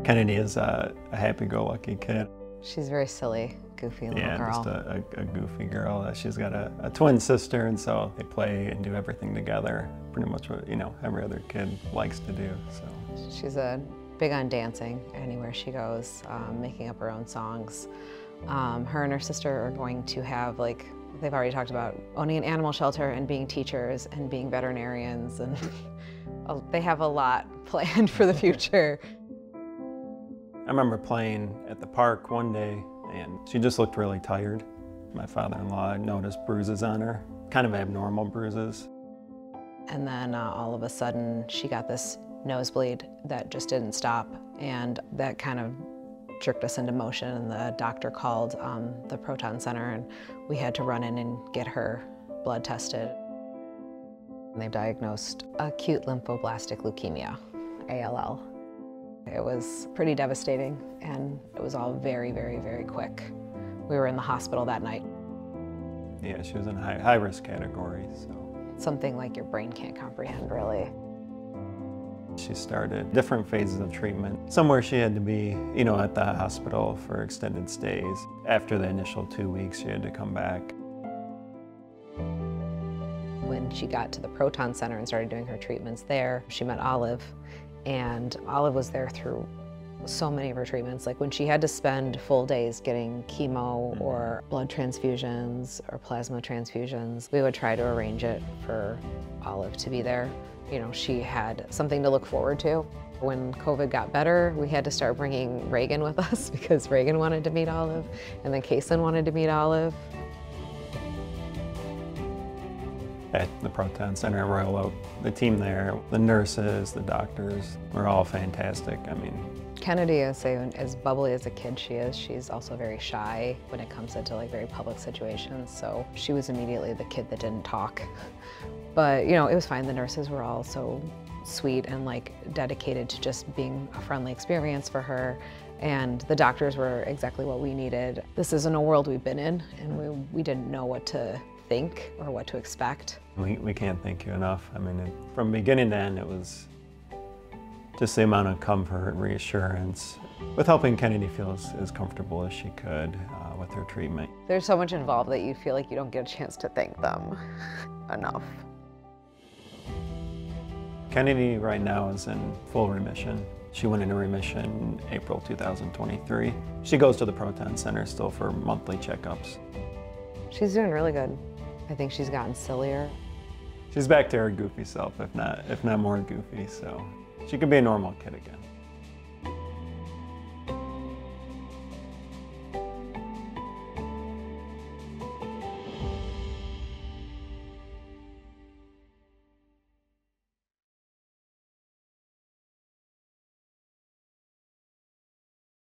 Kennedy is a happy-go-lucky kid. She's very silly, goofy little girl. Yeah, just a goofy girl. She's got a twin sister, and so they play and do everything together. Pretty much what, every other kid likes to do, so. She's big on dancing anywhere she goes, making up her own songs. Her and her sister are going to have, they've already talked about owning an animal shelter and being teachers and being veterinarians, and they have a lot planned for the future. I remember playing at the park one day, and she just looked really tired. My father-in-law noticed bruises on her, kind of abnormal bruises. And then all of a sudden, she got this nosebleed that just didn't stop, and that kind of jerked us into motion, and the doctor called the Proton Center, and we had to run in and get her blood tested. And they diagnosed acute lymphoblastic leukemia, ALL. It was pretty devastating, and it was all very, very, very quick. We were in the hospital that night. Yeah, she was in a high-risk category, so. Something like your brain can't comprehend, really. She started different phases of treatment. Somewhere she had to be, at the hospital for extended stays. After the initial 2 weeks, she had to come back. When she got to the Proton Center and started doing her treatments there, she met Olive, and Olive was there through so many of her treatments. Like when she had to spend full days getting chemo or blood transfusions or plasma transfusions, we would try to arrange it for Olive to be there. She had something to look forward to. When COVID got better, we had to start bringing Reagan with us because Reagan wanted to meet Olive, and then Kason wanted to meet Olive. At the Proton Center at Royal Oak, the team there, the nurses, the doctors, were all fantastic. Kennedy is as bubbly as a kid she is. She's also very shy when it comes into very public situations, so she was immediately the kid that didn't talk. But it was fine. The nurses were all so sweet and dedicated to just being a friendly experience for her, and the doctors were exactly what we needed. This isn't a world we've been in, and we didn't know what to think or what to expect. We can't thank you enough. From beginning to end, it was just the amount of comfort and reassurance with helping Kennedy feel as comfortable as she could with her treatment. There's so much involved that you feel like you don't get a chance to thank them enough. Kennedy right now is in full remission. She went into remission in April 2023. She goes to the Proton Center still for monthly checkups. She's doing really good. I think she's gotten sillier. She's back to her goofy self, if not more goofy, so she could be a normal kid again.